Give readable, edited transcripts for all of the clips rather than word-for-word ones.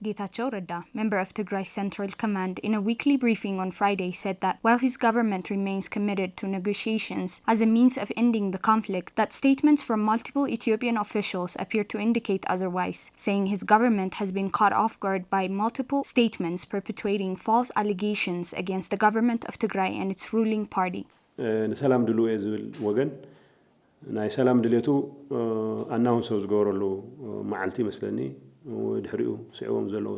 Getachew Reda, member of Tigray Central Command, in a weekly briefing on Friday said that while his government remains committed to negotiations as a means of ending the conflict, that statements from multiple Ethiopian officials appear to indicate otherwise, saying his government has been caught off guard by multiple statements perpetuating false allegations against the government of Tigray and its ruling party. ሰላም ድሉ ዝብል ወገን ናይ ሰላም ድሌቱ ኣናውንስ ዝገበረሉ መዓልቲ መስለኒ ወድሕሪኡ ስዕቦም ዘለዉ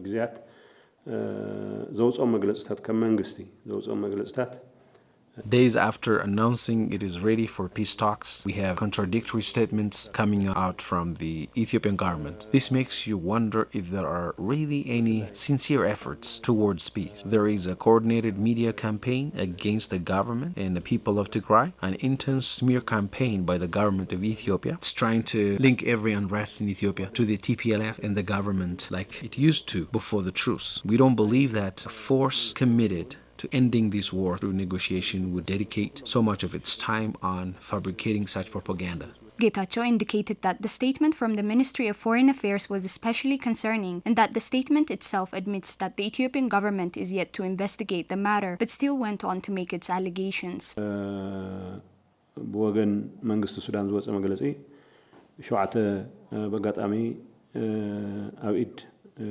ግዜያት ዘውጾም መግለጽታት ከም መንግስቲ ዘውጾም መግለጽታት Days after announcing it is ready for peace talks, we have contradictory statements coming out from the Ethiopian government. This makes you wonder if there are really any sincere efforts towards peace. There is a coordinated media campaign against the government and the people of Tigray, an intense smear campaign by the government of Ethiopia. It's trying to link every unrest in Ethiopia to the TPLF and the government like it used to before the truce. We don't believe that a force committed to ending this war through negotiation would dedicate so much of its time on fabricating such propaganda. Getachew indicated that the statement from the Ministry of Foreign Affairs was especially concerning and that the statement itself admits that the Ethiopian government is yet to investigate the matter but still went on to make its allegations. بوغن መንግስቲ ሱዳን ዝወፀ መግለጺ ሸውዓተ በጋጣሚ ኣብ ኢድ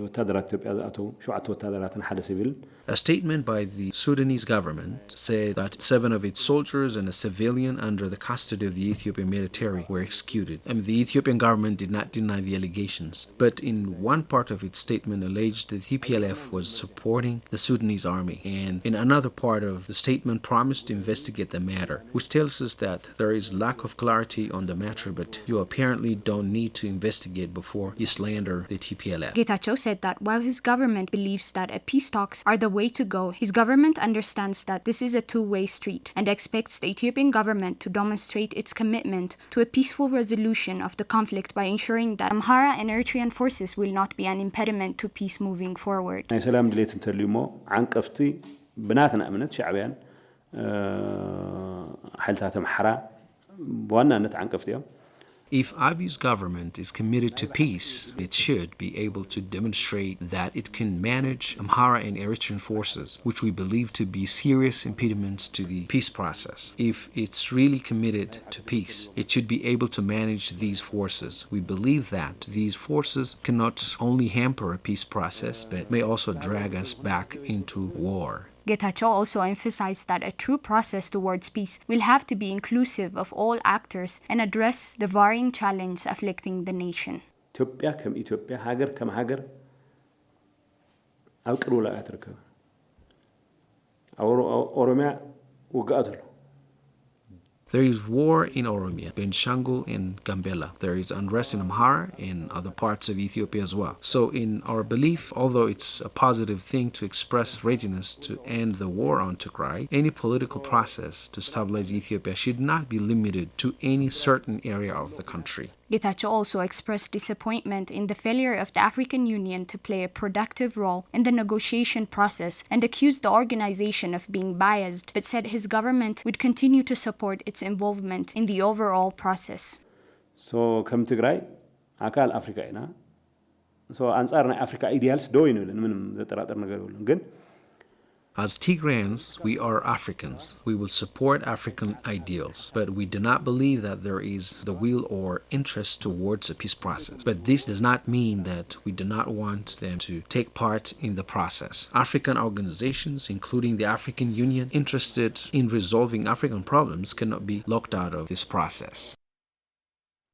ወታደራት ኢትዮጵያ ዝኣተው ሸውዓተ ወታደራትን ሓደ ሲቪል A statement by the Sudanese government said that 7 of its soldiers and a civilian under the custody of the Ethiopian military were executed. The Ethiopian government did not deny the allegations, but in one part of its statement alleged the TPLF was supporting the Sudanese army, and in another part of the statement promised to investigate the matter, which tells us that there is lack of clarity on the matter, but you apparently don't need to investigate before you slander the TPLF. Getachew said that while his government believes that a peace talks are the way to go, his government understands that this is a two-way street and expects the Ethiopian government to demonstrate its commitment to a peaceful resolution of the conflict by ensuring that Amhara and Eritrean forces will not be an impediment to peace moving forward. ናይ ሰላም ድሌት እንተልዩሞ ዓንቀፍቲ ብናትና እምነት ሻዕብያን ሓይልታት ኣምሓራ በዋናነት ዓንቀፍቲ እዮም If Abiy's government is committed to peace, it should be able to demonstrate that it can manage Amhara and Eritrean forces, which we believe to be serious impediments to the peace process. If it's really committed to peace, it should be able to manage these forces. We believe that these forces cannot only hamper a peace process, but may also drag us back into war. Getachew also emphasized that a true process towards peace will have to be inclusive of all actors and address the varying challenges afflicting the nation. ኢትዮጵያ ከም ኢትዮጵያ ሃገር ከም ሃገር ኣብ ቅርቡ ላይ ኣትርከብ ኦሮሚያ ውግኣት ኣሎ There is war in Oromia, Benshangul, and Gambela. There is unrest in Amhara and other parts of Ethiopia as well. So in our belief, although it's a positive thing to express readiness to end the war on Tigray, any political process to stabilize Ethiopia should not be limited to any certain area of the country. Getachew also expressed disappointment in the failure of the African Union to play a productive role in the negotiation process and accused the organization of being biased, but said his government would continue to support its involvement in the overall process. So ከም ትግራይ ኣካል ኣፍሪካ ኢና አንጻር ናይ ኣፍሪካ ኢዲያልስ ዶ ይንብልን ምንም ዘጠራጠር ነገር የለን ግን As Tigrayans, we are Africans. We will support African ideals, but we do not believe that there is the will or interest towards a peace process. But this does not mean that we do not want them to take part in the process. African organizations, including the African Union, interested in resolving African problems cannot be locked out of this process.